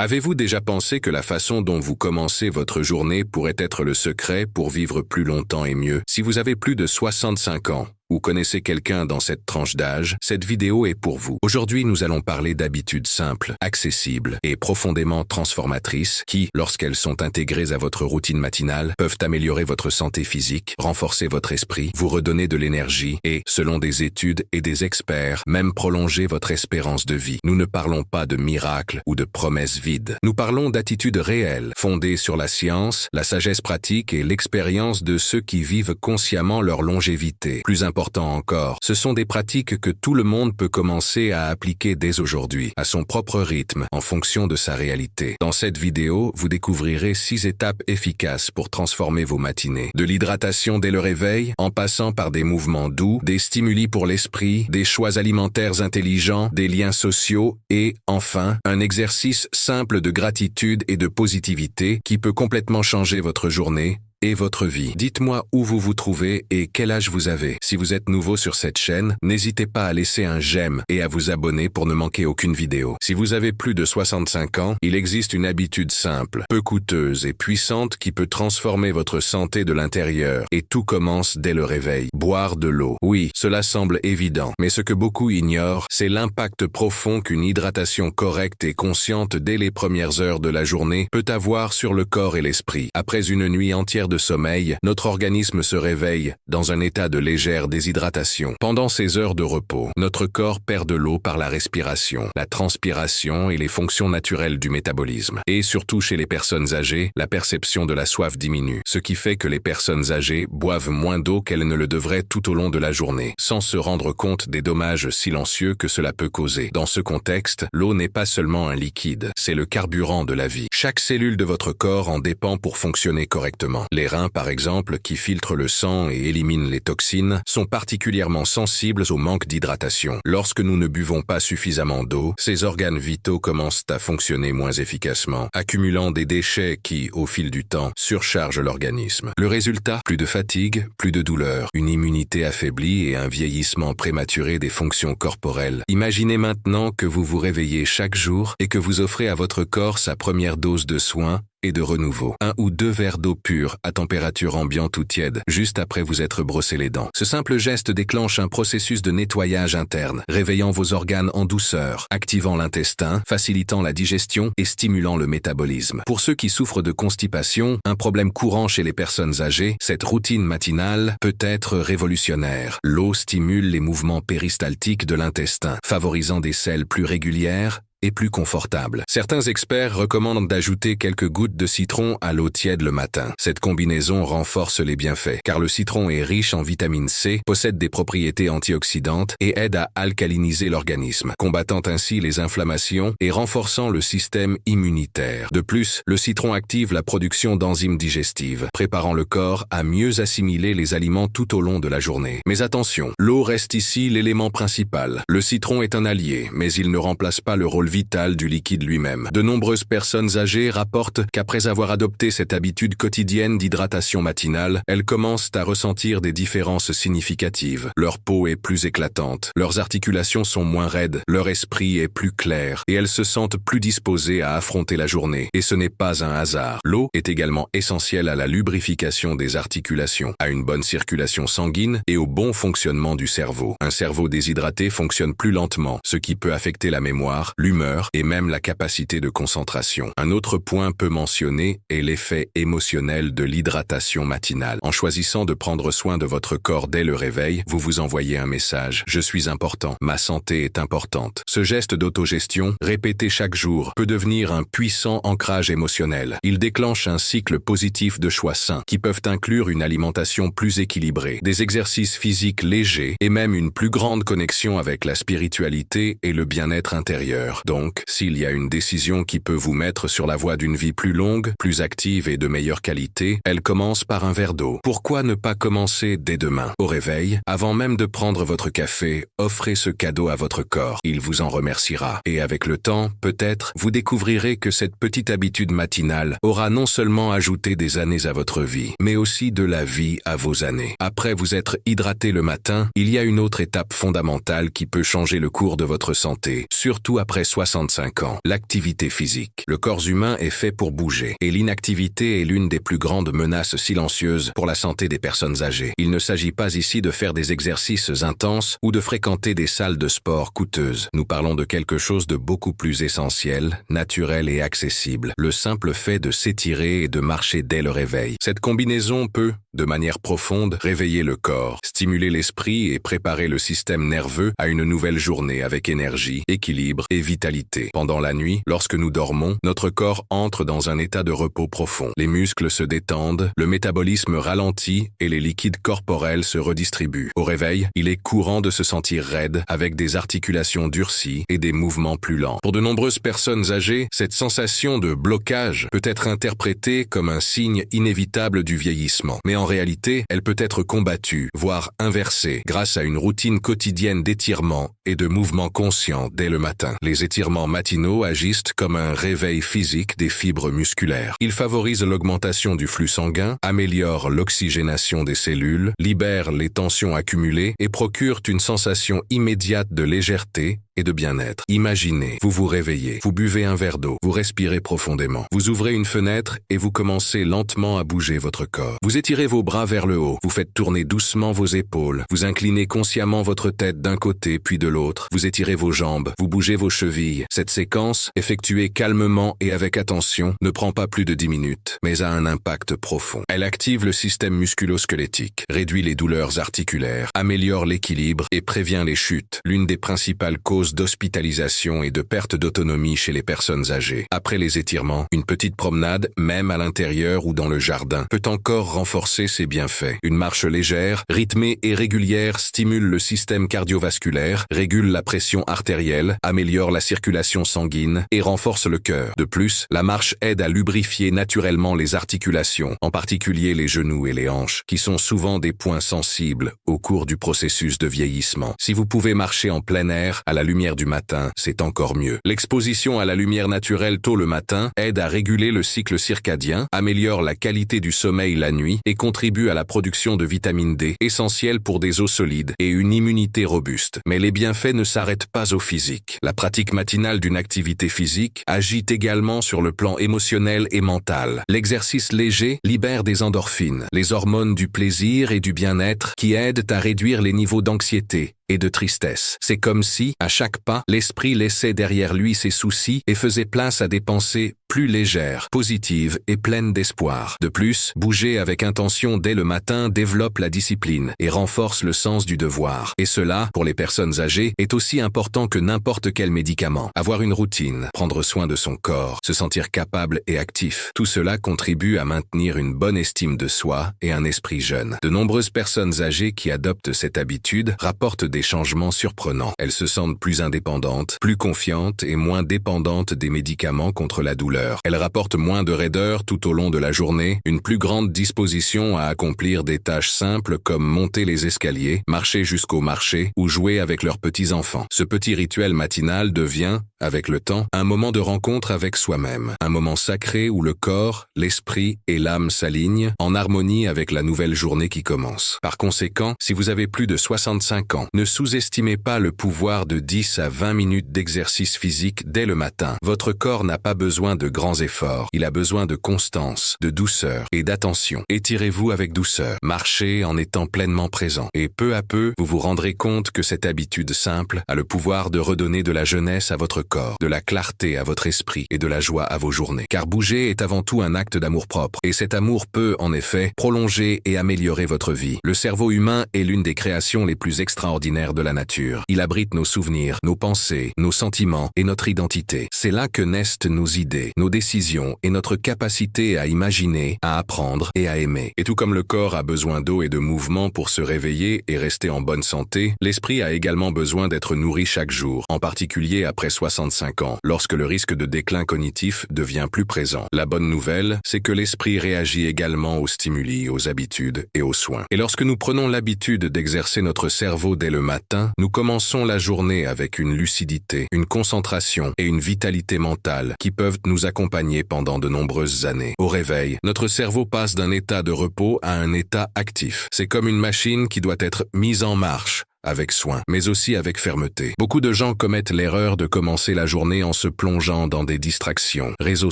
Avez-vous déjà pensé que la façon dont vous commencez votre journée pourrait être le secret pour vivre plus longtemps et mieux? Si vous avez plus de 65 ans, ou connaissez quelqu'un dans cette tranche d'âge, cette vidéo est pour vous. Aujourd'hui, nous allons parler d'habitudes simples, accessibles et profondément transformatrices qui, lorsqu'elles sont intégrées à votre routine matinale, peuvent améliorer votre santé physique, renforcer votre esprit, vous redonner de l'énergie et, selon des études et des experts, même prolonger votre espérance de vie. Nous ne parlons pas de miracles ou de promesses vides. Nous parlons d'attitudes réelles, fondées sur la science, la sagesse pratique et l'expérience de ceux qui vivent consciemment leur longévité. Plus important encore, ce sont des pratiques que tout le monde peut commencer à appliquer dès aujourd'hui, à son propre rythme, en fonction de sa réalité. Dans cette vidéo, vous découvrirez 6 étapes efficaces pour transformer vos matinées. De l'hydratation dès le réveil, en passant par des mouvements doux, des stimuli pour l'esprit, des choix alimentaires intelligents, des liens sociaux et, enfin, un exercice simple de gratitude et de positivité qui peut complètement changer votre journée et votre vie. Dites-moi où vous vous trouvez et quel âge vous avez. Si vous êtes nouveau sur cette chaîne, n'hésitez pas à laisser un j'aime et à vous abonner pour ne manquer aucune vidéo. Si vous avez plus de 65 ans, il existe une habitude simple, peu coûteuse et puissante qui peut transformer votre santé de l'intérieur. Et tout commence dès le réveil. Boire de l'eau. Oui, cela semble évident, mais ce que beaucoup ignorent, c'est l'impact profond qu'une hydratation correcte et consciente dès les premières heures de la journée peut avoir sur le corps et l'esprit. Après une nuit entière de sommeil, notre organisme se réveille dans un état de légère déshydratation. Pendant ces heures de repos, notre corps perd de l'eau par la respiration, la transpiration et les fonctions naturelles du métabolisme. Et surtout chez les personnes âgées, la perception de la soif diminue, ce qui fait que les personnes âgées boivent moins d'eau qu'elles ne le devraient tout au long de la journée, sans se rendre compte des dommages silencieux que cela peut causer. Dans ce contexte, l'eau n'est pas seulement un liquide, c'est le carburant de la vie. Chaque cellule de votre corps en dépend pour fonctionner correctement. Les reins, par exemple, qui filtrent le sang et éliminent les toxines, sont particulièrement sensibles au manque d'hydratation. Lorsque nous ne buvons pas suffisamment d'eau, ces organes vitaux commencent à fonctionner moins efficacement, accumulant des déchets qui, au fil du temps, surchargent l'organisme. Le résultat, plus de fatigue, plus de douleur, une immunité affaiblie et un vieillissement prématuré des fonctions corporelles. Imaginez maintenant que vous vous réveillez chaque jour et que vous offrez à votre corps sa première dose de soins et de renouveau. 1 ou 2 verres d'eau pure à température ambiante ou tiède, juste après vous être brossé les dents. Ce simple geste déclenche un processus de nettoyage interne, réveillant vos organes en douceur, activant l'intestin, facilitant la digestion et stimulant le métabolisme. Pour ceux qui souffrent de constipation, un problème courant chez les personnes âgées, cette routine matinale peut être révolutionnaire. L'eau stimule les mouvements péristaltiques de l'intestin, favorisant des selles plus régulières et plus confortable. Certains experts recommandent d'ajouter quelques gouttes de citron à l'eau tiède le matin. Cette combinaison renforce les bienfaits, car le citron est riche en vitamine C, possède des propriétés antioxydantes et aide à alcaliniser l'organisme, combattant ainsi les inflammations et renforçant le système immunitaire. De plus, le citron active la production d'enzymes digestives, préparant le corps à mieux assimiler les aliments tout au long de la journée. Mais attention, l'eau reste ici l'élément principal. Le citron est un allié, mais il ne remplace pas le rôle vital du liquide lui-même. De nombreuses personnes âgées rapportent qu'après avoir adopté cette habitude quotidienne d'hydratation matinale, elles commencent à ressentir des différences significatives. Leur peau est plus éclatante, leurs articulations sont moins raides, leur esprit est plus clair et elles se sentent plus disposées à affronter la journée. Et ce n'est pas un hasard. L'eau est également essentielle à la lubrification des articulations, à une bonne circulation sanguine et au bon fonctionnement du cerveau. Un cerveau déshydraté fonctionne plus lentement, ce qui peut affecter la mémoire, l'humeur et même la capacité de concentration. Un autre point peu mentionné est l'effet émotionnel de l'hydratation matinale. En choisissant de prendre soin de votre corps dès le réveil, vous vous envoyez un message. Je suis important. Ma santé est importante. Ce geste d'autogestion, répété chaque jour, peut devenir un puissant ancrage émotionnel. Il déclenche un cycle positif de choix sains qui peuvent inclure une alimentation plus équilibrée, des exercices physiques légers et même une plus grande connexion avec la spiritualité et le bien-être intérieur. Donc, s'il y a une décision qui peut vous mettre sur la voie d'une vie plus longue, plus active et de meilleure qualité, elle commence par un verre d'eau. Pourquoi ne pas commencer dès demain? Au réveil, avant même de prendre votre café, offrez ce cadeau à votre corps. Il vous en remerciera. Et avec le temps, peut-être, vous découvrirez que cette petite habitude matinale aura non seulement ajouté des années à votre vie, mais aussi de la vie à vos années. Après vous être hydraté le matin, il y a une autre étape fondamentale qui peut changer le cours de votre santé, surtout après 65 ans. L'activité physique. Le corps humain est fait pour bouger, et l'inactivité est l'une des plus grandes menaces silencieuses pour la santé des personnes âgées. Il ne s'agit pas ici de faire des exercices intenses ou de fréquenter des salles de sport coûteuses. Nous parlons de quelque chose de beaucoup plus essentiel, naturel et accessible. Le simple fait de s'étirer et de marcher dès le réveil. Cette combinaison peut, de manière profonde, réveiller le corps, stimuler l'esprit et préparer le système nerveux à une nouvelle journée avec énergie, équilibre et vitalité. Pendant la nuit, lorsque nous dormons, notre corps entre dans un état de repos profond. Les muscles se détendent, le métabolisme ralentit et les liquides corporels se redistribuent. Au réveil, il est courant de se sentir raide, avec des articulations durcies et des mouvements plus lents. Pour de nombreuses personnes âgées, cette sensation de blocage peut être interprétée comme un signe inévitable du vieillissement. Mais en réalité, elle peut être combattue, voire inversée, grâce à une routine quotidienne d'étirements et de mouvements conscients dès le matin. Les étirements matinaux agissent comme un réveil physique des fibres musculaires. Ils favorisent l'augmentation du flux sanguin, améliorent l'oxygénation des cellules, libèrent les tensions accumulées et procurent une sensation immédiate de légèreté et de bien-être. Imaginez, vous vous réveillez, vous buvez un verre d'eau, vous respirez profondément, vous ouvrez une fenêtre et vous commencez lentement à bouger votre corps. Vous étirez vos bras vers le haut, vous faites tourner doucement vos épaules, vous inclinez consciemment votre tête d'un côté puis de l'autre, vous étirez vos jambes, vous bougez vos chevilles. Cette séquence, effectuée calmement et avec attention, ne prend pas plus de 10 minutes, mais a un impact profond. Elle active le système musculo-squelettique, réduit les douleurs articulaires, améliore l'équilibre et prévient les chutes, l'une des principales causes d'hospitalisation et de perte d'autonomie chez les personnes âgées. Après les étirements, une petite promenade, même à l'intérieur ou dans le jardin, peut encore renforcer ses bienfaits. Une marche légère, rythmée et régulière stimule le système cardiovasculaire, régule la pression artérielle, améliore la circulation sanguine et renforce le cœur. De plus, la marche aide à lubrifier naturellement les articulations, en particulier les genoux et les hanches, qui sont souvent des points sensibles au cours du processus de vieillissement. Si vous pouvez marcher en plein air, à la lumière du matin, c'est encore mieux. L'exposition à la lumière naturelle tôt le matin aide à réguler le cycle circadien, améliore la qualité du sommeil la nuit et contribue à la production de vitamine D, essentielle pour des os solides et une immunité robuste. Mais les bienfaits ne s'arrêtent pas au physique. La pratique matinale d'une activité physique agit également sur le plan émotionnel et mental. L'exercice léger libère des endorphines, les hormones du plaisir et du bien-être qui aident à réduire les niveaux d'anxiété et de tristesse. C'est comme si, à chaque pas, l'esprit laissait derrière lui ses soucis et faisait place à des pensées plus légères, positives et pleines d'espoir. De plus, bouger avec intention dès le matin développe la discipline et renforce le sens du devoir. Et cela, pour les personnes âgées, est aussi important que n'importe quel médicament. Avoir une routine, prendre soin de son corps, se sentir capable et actif, tout cela contribue à maintenir une bonne estime de soi et un esprit jeune. De nombreuses personnes âgées qui adoptent cette habitude rapportent des changements surprenants. Elles se sentent plus indépendantes, plus confiantes et moins dépendantes des médicaments contre la douleur. Elles rapportent moins de raideur tout au long de la journée, une plus grande disposition à accomplir des tâches simples comme monter les escaliers, marcher jusqu'au marché ou jouer avec leurs petits-enfants. Ce petit rituel matinal devient, avec le temps, un moment de rencontre avec soi-même, un moment sacré où le corps, l'esprit et l'âme s'alignent en harmonie avec la nouvelle journée qui commence. Par conséquent, si vous avez plus de 65 ans, ne sous-estimez pas le pouvoir de 10 à 20 minutes d'exercice physique dès le matin. Votre corps n'a pas besoin de grands efforts, il a besoin de constance, de douceur et d'attention. Étirez-vous avec douceur, marchez en étant pleinement présent, et peu à peu, vous vous rendrez compte que cette habitude simple a le pouvoir de redonner de la jeunesse à votre corps, de la clarté à votre esprit et de la joie à vos journées. Car bouger est avant tout un acte d'amour-propre, et cet amour peut, en effet, prolonger et améliorer votre vie. Le cerveau humain est l'une des créations les plus extraordinaires de la nature. Il abrite nos souvenirs, nos pensées, nos sentiments et notre identité. C'est là que naissent nos idées, nos décisions et notre capacité à imaginer, à apprendre et à aimer. Et tout comme le corps a besoin d'eau et de mouvement pour se réveiller et rester en bonne santé, l'esprit a également besoin d'être nourri chaque jour, en particulier après 65 ans, lorsque le risque de déclin cognitif devient plus présent. La bonne nouvelle, c'est que l'esprit réagit également aux stimuli, aux habitudes et aux soins. Et lorsque nous prenons l'habitude d'exercer notre cerveau dès le matin, nous commençons la journée avec une lucidité, une concentration et une vitalité mentale qui peuvent nous accompagner pendant de nombreuses années. Au réveil, notre cerveau passe d'un état de repos à un état actif. C'est comme une machine qui doit être mise en marche, avec soin, mais aussi avec fermeté. Beaucoup de gens commettent l'erreur de commencer la journée en se plongeant dans des distractions, réseaux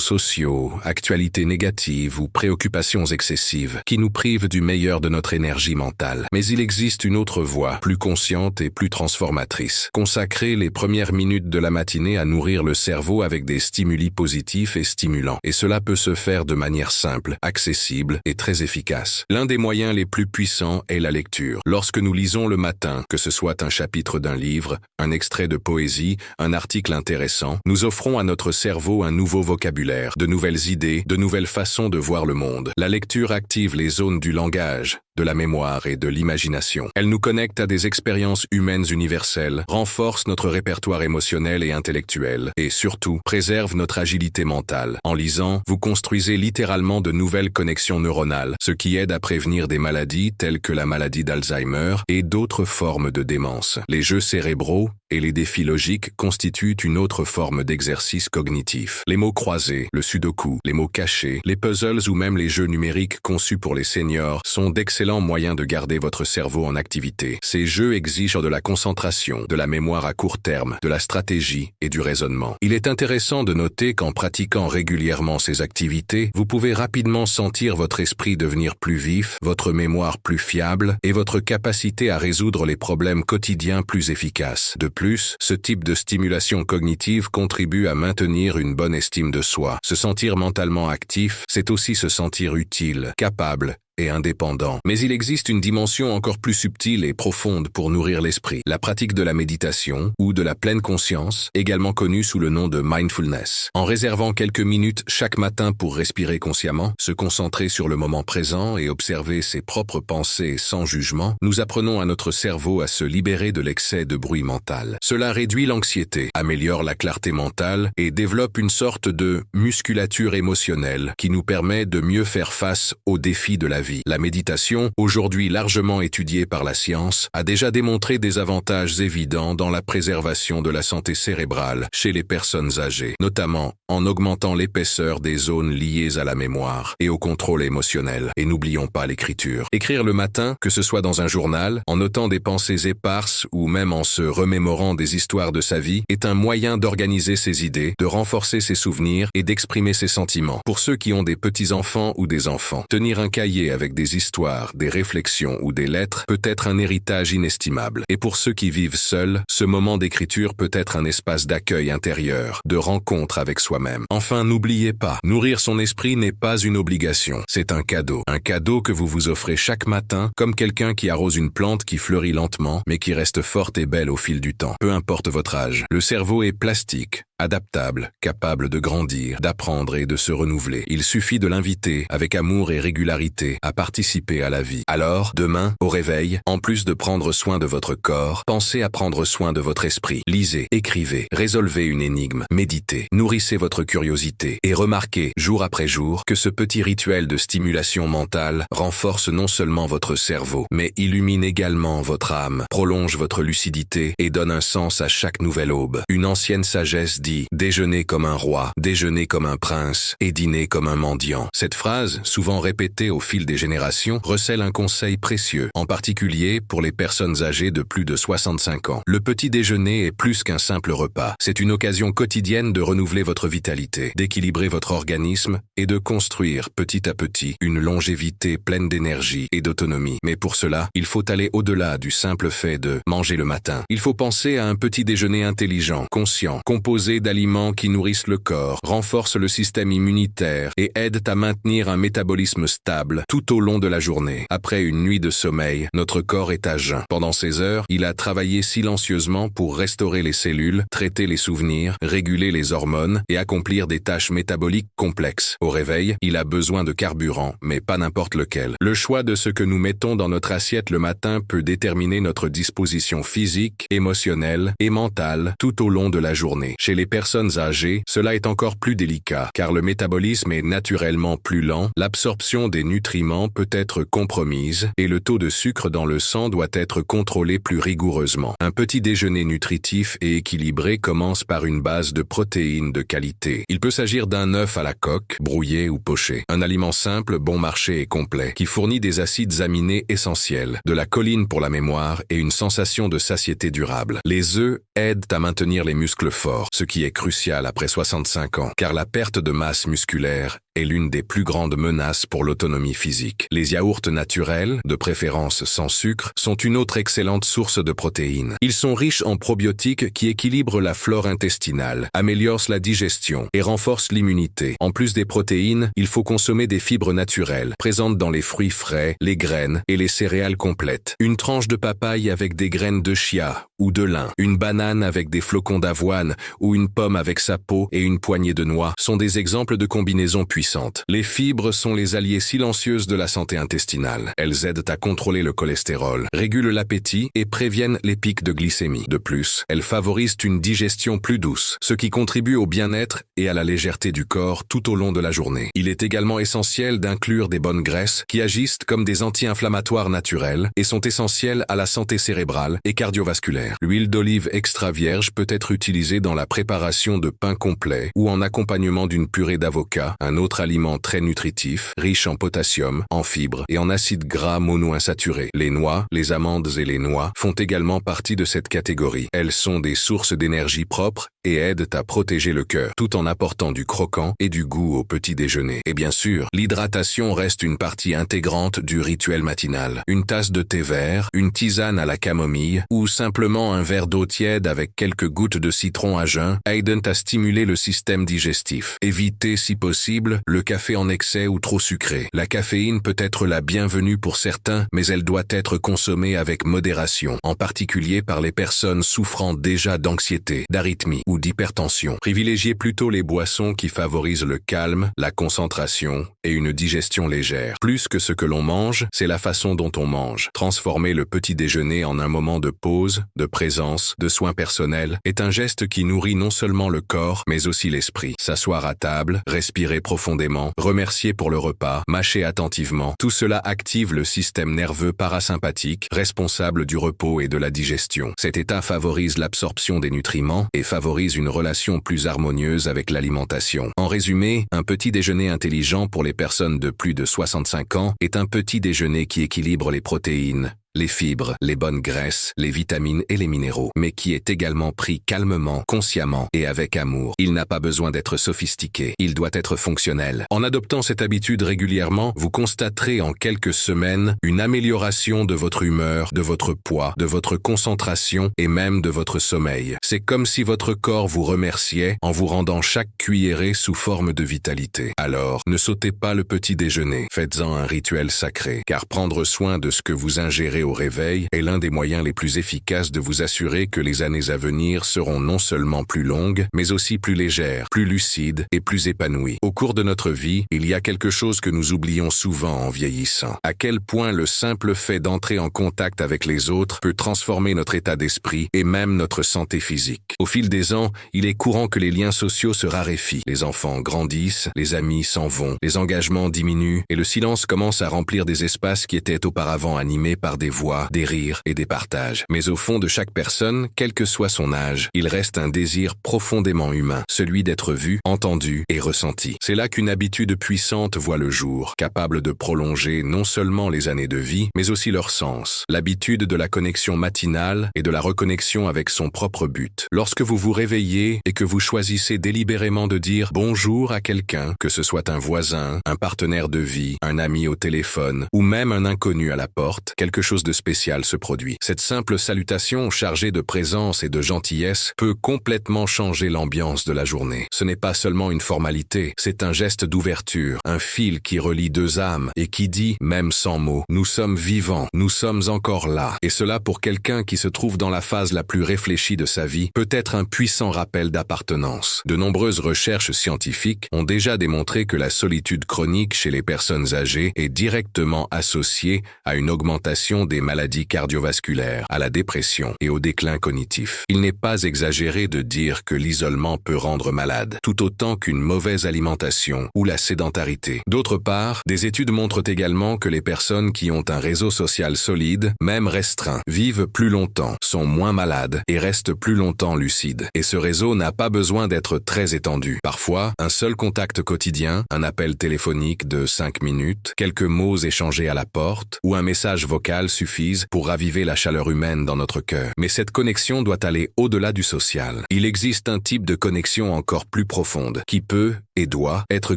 sociaux, actualités négatives ou préoccupations excessives qui nous privent du meilleur de notre énergie mentale. Mais il existe une autre voie, plus consciente et plus transformatrice. Consacrer les premières minutes de la matinée à nourrir le cerveau avec des stimuli positifs et stimulants. Et cela peut se faire de manière simple, accessible et très efficace. L'un des moyens les plus puissants est la lecture. Lorsque nous lisons le matin, que ce soit un chapitre d'un livre, un extrait de poésie, un article intéressant, nous offrons à notre cerveau un nouveau vocabulaire, de nouvelles idées, de nouvelles façons de voir le monde. La lecture active les zones du langage, de la mémoire et de l'imagination. Elle nous connecte à des expériences humaines universelles, renforce notre répertoire émotionnel et intellectuel, et surtout, préserve notre agilité mentale. En lisant, vous construisez littéralement de nouvelles connexions neuronales, ce qui aide à prévenir des maladies telles que la maladie d'Alzheimer et d'autres formes de démence. Les jeux cérébraux et les défis logiques constituent une autre forme d'exercice cognitif. Les mots croisés, le sudoku, les mots cachés, les puzzles ou même les jeux numériques conçus pour les seniors sont d'excellents moyens de garder votre cerveau en activité. Ces jeux exigent de la concentration, de la mémoire à court terme, de la stratégie et du raisonnement. Il est intéressant de noter qu'en pratiquant régulièrement ces activités, vous pouvez rapidement sentir votre esprit devenir plus vif, votre mémoire plus fiable et votre capacité à résoudre les problèmes quotidiens plus efficace. De plus, ce type de stimulation cognitive contribue à maintenir une bonne estime de soi. Se sentir mentalement actif, c'est aussi se sentir utile, capable et indépendant. Mais il existe une dimension encore plus subtile et profonde pour nourrir l'esprit, la pratique de la méditation ou de la pleine conscience, également connue sous le nom de mindfulness. En réservant quelques minutes chaque matin pour respirer consciemment, se concentrer sur le moment présent et observer ses propres pensées sans jugement, nous apprenons à notre cerveau à se libérer de l'excès de bruit mental. Cela réduit l'anxiété, améliore la clarté mentale et développe une sorte de musculature émotionnelle qui nous permet de mieux faire face aux défis de la vie. La méditation, aujourd'hui largement étudiée par la science, a déjà démontré des avantages évidents dans la préservation de la santé cérébrale chez les personnes âgées, notamment en augmentant l'épaisseur des zones liées à la mémoire et au contrôle émotionnel. Et n'oublions pas l'écriture. Écrire le matin, que ce soit dans un journal, en notant des pensées éparses ou même en se remémorant des histoires de sa vie, est un moyen d'organiser ses idées, de renforcer ses souvenirs et d'exprimer ses sentiments. Pour ceux qui ont des petits-enfants ou des enfants, tenir un cahier avec des histoires, des réflexions ou des lettres peut être un héritage inestimable. Et pour ceux qui vivent seuls, ce moment d'écriture peut être un espace d'accueil intérieur, de rencontre avec soi-même. Enfin, n'oubliez pas, nourrir son esprit n'est pas une obligation, c'est un cadeau. Un cadeau que vous vous offrez chaque matin, comme quelqu'un qui arrose une plante qui fleurit lentement, mais qui reste forte et belle au fil du temps. Peu importe votre âge. Le cerveau est plastique, adaptable, capable de grandir, d'apprendre et de se renouveler. Il suffit de l'inviter, avec amour et régularité, à participer à la vie. Alors, demain, au réveil, en plus de prendre soin de votre corps, pensez à prendre soin de votre esprit. Lisez, écrivez, résolvez une énigme, méditez, nourrissez votre curiosité et remarquez, jour après jour, que ce petit rituel de stimulation mentale renforce non seulement votre cerveau, mais illumine également votre âme, prolonge votre lucidité et donne un sens à chaque nouvelle aube. Une ancienne sagesse dit « Déjeuner comme un roi, déjeuner comme un prince et dîner comme un mendiant ». Cette phrase, souvent répétée au fil des générations, recèle un conseil précieux, en particulier pour les personnes âgées de plus de 65 ans. Le petit déjeuner est plus qu'un simple repas. C'est une occasion quotidienne de renouveler votre vitalité, d'équilibrer votre organisme et de construire petit à petit une longévité pleine d'énergie et d'autonomie. Mais pour cela, il faut aller au-delà du simple fait de manger le matin. Il faut penser à un petit déjeuner intelligent, conscient, composé d'aliments qui nourrissent le corps, renforcent le système immunitaire et aident à maintenir un métabolisme stable tout au long de la journée. Après une nuit de sommeil, notre corps est à jeun. Pendant ces heures, il a travaillé silencieusement pour restaurer les cellules, traiter les souvenirs, réguler les hormones et accomplir des tâches métaboliques complexes. Au réveil, il a besoin de carburant, mais pas n'importe lequel. Le choix de ce que nous mettons dans notre assiette le matin peut déterminer notre disposition physique, émotionnelle et mentale tout au long de la journée. Chez les personnes âgées, cela est encore plus délicat, car le métabolisme est naturellement plus lent, l'absorption des nutriments peut être compromise, et le taux de sucre dans le sang doit être contrôlé plus rigoureusement. Un petit déjeuner nutritif et équilibré commence par une base de protéines de qualité. Il peut s'agir d'un œuf à la coque, brouillé ou poché. Un aliment simple, bon marché et complet, qui fournit des acides aminés essentiels, de la choline pour la mémoire et une sensation de satiété durable. Les œufs aident à maintenir les muscles forts, ce qui est crucial après 65 ans, car la perte de masse musculaire est l'une des plus grandes menaces pour l'autonomie physique. Les yaourts naturels, de préférence sans sucre, sont une autre excellente source de protéines. Ils sont riches en probiotiques qui équilibrent la flore intestinale, améliorent la digestion et renforcent l'immunité. En plus des protéines, il faut consommer des fibres naturelles, présentes dans les fruits frais, les graines et les céréales complètes. Une tranche de papaye avec des graines de chia ou de lin, une banane avec des flocons d'avoine ou une pomme avec sa peau et une poignée de noix sont des exemples de combinaisons puissantes. Les fibres sont les alliées silencieuses de la santé intestinale. Elles aident à contrôler le cholestérol, régulent l'appétit et préviennent les pics de glycémie. De plus, elles favorisent une digestion plus douce, ce qui contribue au bien-être et à la légèreté du corps tout au long de la journée. Il est également essentiel d'inclure des bonnes graisses qui agissent comme des anti-inflammatoires naturels et sont essentielles à la santé cérébrale et cardiovasculaire. L'huile d'olive extra vierge peut être utilisée dans la préparation de pains complets ou en accompagnement d'une purée d'avocat, un autre aliment très nutritif, riche en potassium, en fibres et en acides gras monoinsaturés. Les noix, les amandes et les noix font également partie de cette catégorie. Elles sont des sources d'énergie propres et aident à protéger le cœur, tout en apportant du croquant et du goût au petit déjeuner. Et bien sûr, l'hydratation reste une partie intégrante du rituel matinal. Une tasse de thé vert, une tisane à la camomille ou simplement un verre d'eau tiède avec quelques gouttes de citron à jeun aident à stimuler le système digestif. Évitez si possible le café en excès ou trop sucré. La caféine peut être la bienvenue pour certains, mais elle doit être consommée avec modération, en particulier par les personnes souffrant déjà d'anxiété, d'arythmie ou d'hypertension. Privilégiez plutôt les boissons qui favorisent le calme, la concentration et une digestion légère. Plus que ce que l'on mange, c'est la façon dont on mange. Transformer le petit déjeuner en un moment de pause, de présence, de soins personnels est un geste qui nourrit non seulement le corps, mais aussi l'esprit. S'asseoir à table, respirer profondément, remercier pour le repas, mâcher attentivement, tout cela active le système nerveux parasympathique, responsable du repos et de la digestion. Cet état favorise l'absorption des nutriments et favorise une relation plus harmonieuse avec l'alimentation. En résumé, un petit déjeuner intelligent pour les personnes de plus de 65 ans est un petit déjeuner qui équilibre les protéines, les fibres, les bonnes graisses, les vitamines et les minéraux, mais qui est également pris calmement, consciemment et avec amour. Il n'a pas besoin d'être sophistiqué, il doit être fonctionnel. En adoptant cette habitude régulièrement, vous constaterez en quelques semaines une amélioration de votre humeur, de votre poids, de votre concentration et même de votre sommeil. C'est comme si votre corps vous remerciait en vous rendant chaque cuillerée sous forme de vitalité. Alors, ne sautez pas le petit déjeuner, faites-en un rituel sacré, car prendre soin de ce que vous ingérez au réveil est l'un des moyens les plus efficaces de vous assurer que les années à venir seront non seulement plus longues, mais aussi plus légères, plus lucides et plus épanouies. Au cours de notre vie, il y a quelque chose que nous oublions souvent en vieillissant. À quel point le simple fait d'entrer en contact avec les autres peut transformer notre état d'esprit et même notre santé physique. Au fil des ans, il est courant que les liens sociaux se raréfient. Les enfants grandissent, les amis s'en vont, les engagements diminuent et le silence commence à remplir des espaces qui étaient auparavant animés par des voix, des rires et des partages. Mais au fond de chaque personne, quel que soit son âge, il reste un désir profondément humain, celui d'être vu, entendu et ressenti. C'est là qu'une habitude puissante voit le jour, capable de prolonger non seulement les années de vie, mais aussi leur sens. L'habitude de la connexion matinale et de la reconnexion avec son propre but. Lorsque vous vous réveillez et que vous choisissez délibérément de dire bonjour à quelqu'un, que ce soit un voisin, un partenaire de vie, un ami au téléphone ou même un inconnu à la porte, quelque chose de spécial se produit. Cette simple salutation chargée de présence et de gentillesse peut complètement changer l'ambiance de la journée. Ce n'est pas seulement une formalité, c'est un geste d'ouverture, un fil qui relie deux âmes et qui dit, même sans mots, nous sommes vivants, nous sommes encore là. Et cela pour quelqu'un qui se trouve dans la phase la plus réfléchie de sa vie peut être un puissant rappel d'appartenance. De nombreuses recherches scientifiques ont déjà démontré que la solitude chronique chez les personnes âgées est directement associée à une augmentation des maladies cardiovasculaires, à la dépression et au déclin cognitif. Il n'est pas exagéré de dire que l'isolement peut rendre malade, tout autant qu'une mauvaise alimentation ou la sédentarité. D'autre part, des études montrent également que les personnes qui ont un réseau social solide, même restreint, vivent plus longtemps, sont moins malades et restent plus longtemps lucides. Et ce réseau n'a pas besoin d'être très étendu. Parfois, un seul contact quotidien, un appel téléphonique de 5 minutes, quelques mots échangés à la porte ou un message vocal suffisent pour raviver la chaleur humaine dans notre cœur. Mais cette connexion doit aller au-delà du social. Il existe un type de connexion encore plus profonde qui peut et doit être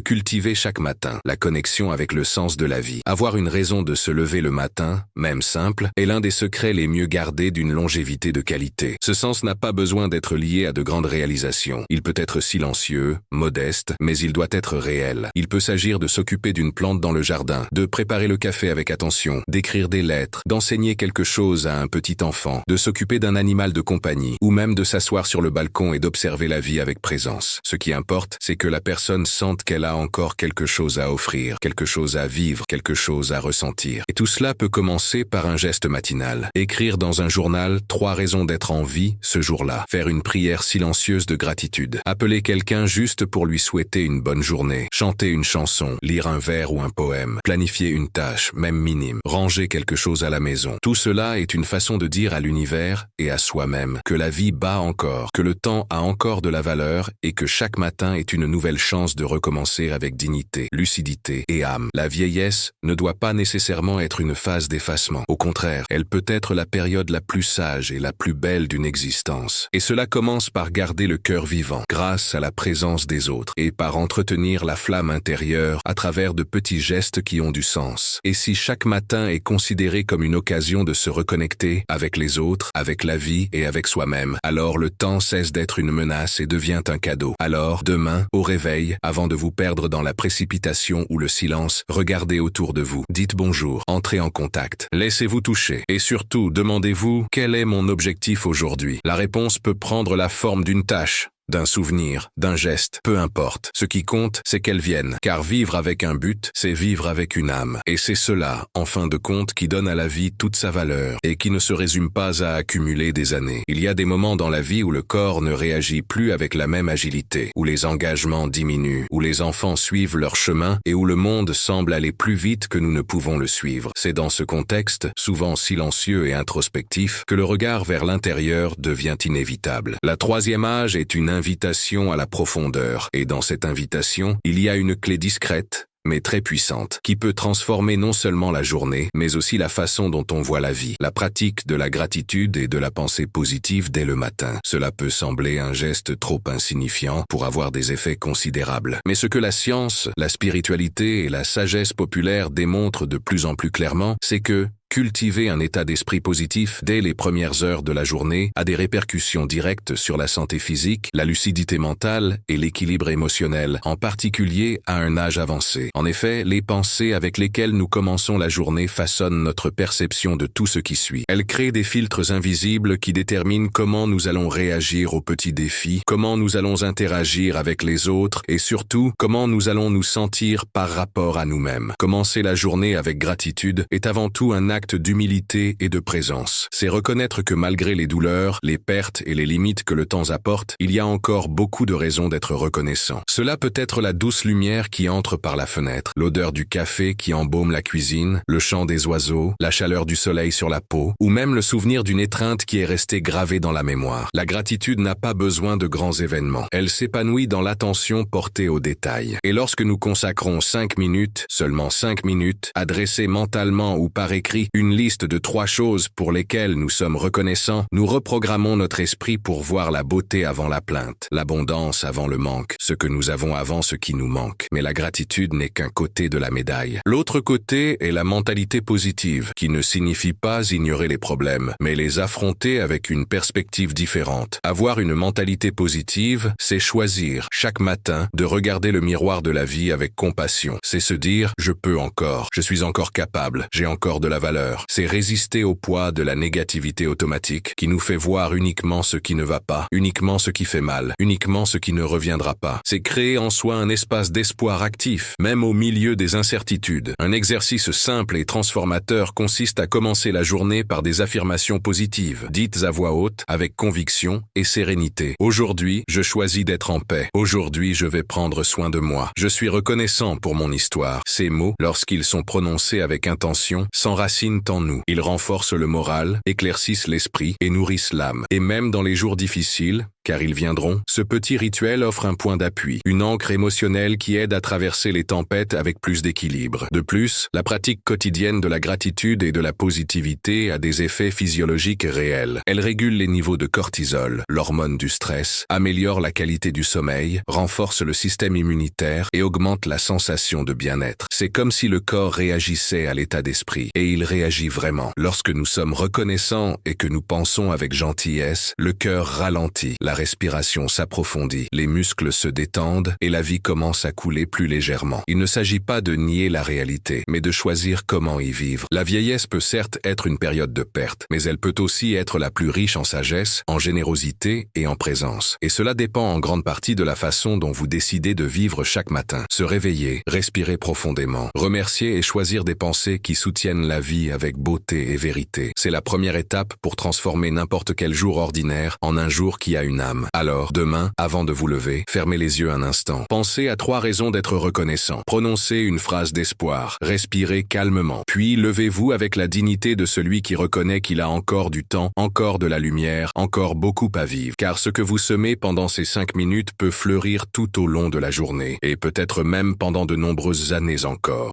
cultivée chaque matin, la connexion avec le sens de la vie. Avoir une raison de se lever le matin, même simple, est l'un des secrets les mieux gardés d'une longévité de qualité. Ce sens n'a pas besoin d'être lié à de grandes réalisations. Il peut être silencieux, modeste, mais il doit être réel. Il peut s'agir de s'occuper d'une plante dans le jardin, de préparer le café avec attention, d'écrire des lettres, d'enseigner quelque chose à un petit enfant, de s'occuper d'un animal de compagnie, ou même de s'asseoir sur le balcon et d'observer la vie avec présence. Ce qui importe, c'est que la personne sente qu'elle a encore quelque chose à offrir, quelque chose à vivre, quelque chose à ressentir. Et tout cela peut commencer par un geste matinal. Écrire dans un journal 3 raisons d'être en vie ce jour-là. Faire une prière silencieuse de gratitude. Appeler quelqu'un juste pour lui souhaiter une bonne journée. Chanter une chanson. Lire un vers ou un poème. Planifier une tâche, même minime. Ranger quelque chose à la maison. Tout cela est une façon de dire à l'univers et à soi-même que la vie bat encore, que le temps a encore de la valeur et que chaque matin est une nouvelle chance de recommencer avec dignité, lucidité et âme. La vieillesse ne doit pas nécessairement être une phase d'effacement. Au contraire, elle peut être la période la plus sage et la plus belle d'une existence. Et cela commence par garder le cœur vivant, grâce à la présence des autres, et par entretenir la flamme intérieure à travers de petits gestes qui ont du sens. Et si chaque matin est considéré comme une occasion de se reconnecter avec les autres, avec la vie et avec soi-même, alors le temps cesse d'être une menace et devient un cadeau. Alors, demain, au réveil, avant de vous perdre dans la précipitation ou le silence, regardez autour de vous, dites bonjour, entrez en contact, laissez-vous toucher et surtout demandez-vous quel est mon objectif aujourd'hui. La réponse peut prendre la forme d'une tâche, d'un souvenir, d'un geste, peu importe. Ce qui compte, c'est qu'elles viennent, car vivre avec un but, c'est vivre avec une âme. Et c'est cela, en fin de compte, qui donne à la vie toute sa valeur, et qui ne se résume pas à accumuler des années. Il y a des moments dans la vie où le corps ne réagit plus avec la même agilité, où les engagements diminuent, où les enfants suivent leur chemin, et où le monde semble aller plus vite que nous ne pouvons le suivre. C'est dans ce contexte, souvent silencieux et introspectif, que le regard vers l'intérieur devient inévitable. La troisième âge est une invitation à la profondeur, et dans cette invitation, il y a une clé discrète, mais très puissante, qui peut transformer non seulement la journée, mais aussi la façon dont on voit la vie. La pratique de la gratitude et de la pensée positive dès le matin. Cela peut sembler un geste trop insignifiant pour avoir des effets considérables. Mais ce que la science, la spiritualité et la sagesse populaire démontrent de plus en plus clairement, c'est que cultiver un état d'esprit positif dès les premières heures de la journée a des répercussions directes sur la santé physique, la lucidité mentale et l'équilibre émotionnel, en particulier à un âge avancé. En effet, les pensées avec lesquelles nous commençons la journée façonnent notre perception de tout ce qui suit. Elles créent des filtres invisibles qui déterminent comment nous allons réagir aux petits défis, comment nous allons interagir avec les autres et surtout, comment nous allons nous sentir par rapport à nous-mêmes. Commencer la journée avec gratitude est avant tout un acte d'humilité et de présence. C'est reconnaître que malgré les douleurs, les pertes et les limites que le temps apporte, il y a encore beaucoup de raisons d'être reconnaissant. Cela peut être la douce lumière qui entre par la fenêtre, l'odeur du café qui embaume la cuisine, le chant des oiseaux, la chaleur du soleil sur la peau, ou même le souvenir d'une étreinte qui est restée gravée dans la mémoire. La gratitude n'a pas besoin de grands événements. Elle s'épanouit dans l'attention portée aux détails. Et lorsque nous consacrons 5 minutes, seulement 5 minutes, à dresser mentalement ou par écrit une liste de 3 choses pour lesquelles nous sommes reconnaissants, nous reprogrammons notre esprit pour voir la beauté avant la plainte, l'abondance avant le manque, ce que nous avons avant ce qui nous manque. Mais la gratitude n'est qu'un côté de la médaille. L'autre côté est la mentalité positive, qui ne signifie pas ignorer les problèmes, mais les affronter avec une perspective différente. Avoir une mentalité positive, c'est choisir, chaque matin, de regarder le miroir de la vie avec compassion. C'est se dire « je peux encore, je suis encore capable, j'ai encore de la valeur ». peur. C'est résister au poids de la négativité automatique qui nous fait voir uniquement ce qui ne va pas, uniquement ce qui fait mal, uniquement ce qui ne reviendra pas. C'est créer en soi un espace d'espoir actif, même au milieu des incertitudes. Un exercice simple et transformateur consiste à commencer la journée par des affirmations positives, dites à voix haute, avec conviction et sérénité. Aujourd'hui, je choisis d'être en paix. Aujourd'hui, je vais prendre soin de moi. Je suis reconnaissant pour mon histoire. Ces mots, lorsqu'ils sont prononcés avec intention, s'enracinent en nous. Ils renforcent le moral, éclaircissent l'esprit et nourrissent l'âme. Et même dans les jours difficiles, car ils viendront, ce petit rituel offre un point d'appui, une ancre émotionnelle qui aide à traverser les tempêtes avec plus d'équilibre. De plus, la pratique quotidienne de la gratitude et de la positivité a des effets physiologiques réels. Elle régule les niveaux de cortisol, l'hormone du stress, améliore la qualité du sommeil, renforce le système immunitaire et augmente la sensation de bien-être. C'est comme si le corps réagissait à l'état d'esprit, et il réagit vraiment. Lorsque nous sommes reconnaissants et que nous pensons avec gentillesse, le cœur ralentit, la respiration s'approfondit, les muscles se détendent et la vie commence à couler plus légèrement. Il ne s'agit pas de nier la réalité, mais de choisir comment y vivre. La vieillesse peut certes être une période de perte, mais elle peut aussi être la plus riche en sagesse, en générosité et en présence. Et cela dépend en grande partie de la façon dont vous décidez de vivre chaque matin. Se réveiller, respirer profondément, remercier et choisir des pensées qui soutiennent la vie avec beauté et vérité. C'est la première étape pour transformer n'importe quel jour ordinaire en un jour qui a une âme. Alors, demain, avant de vous lever, fermez les yeux un instant. Pensez à 3 raisons d'être reconnaissant. Prononcez une phrase d'espoir. Respirez calmement. Puis, levez-vous avec la dignité de celui qui reconnaît qu'il a encore du temps, encore de la lumière, encore beaucoup à vivre. Car ce que vous semez pendant ces 5 minutes peut fleurir tout au long de la journée, et peut-être même pendant de nombreuses années encore.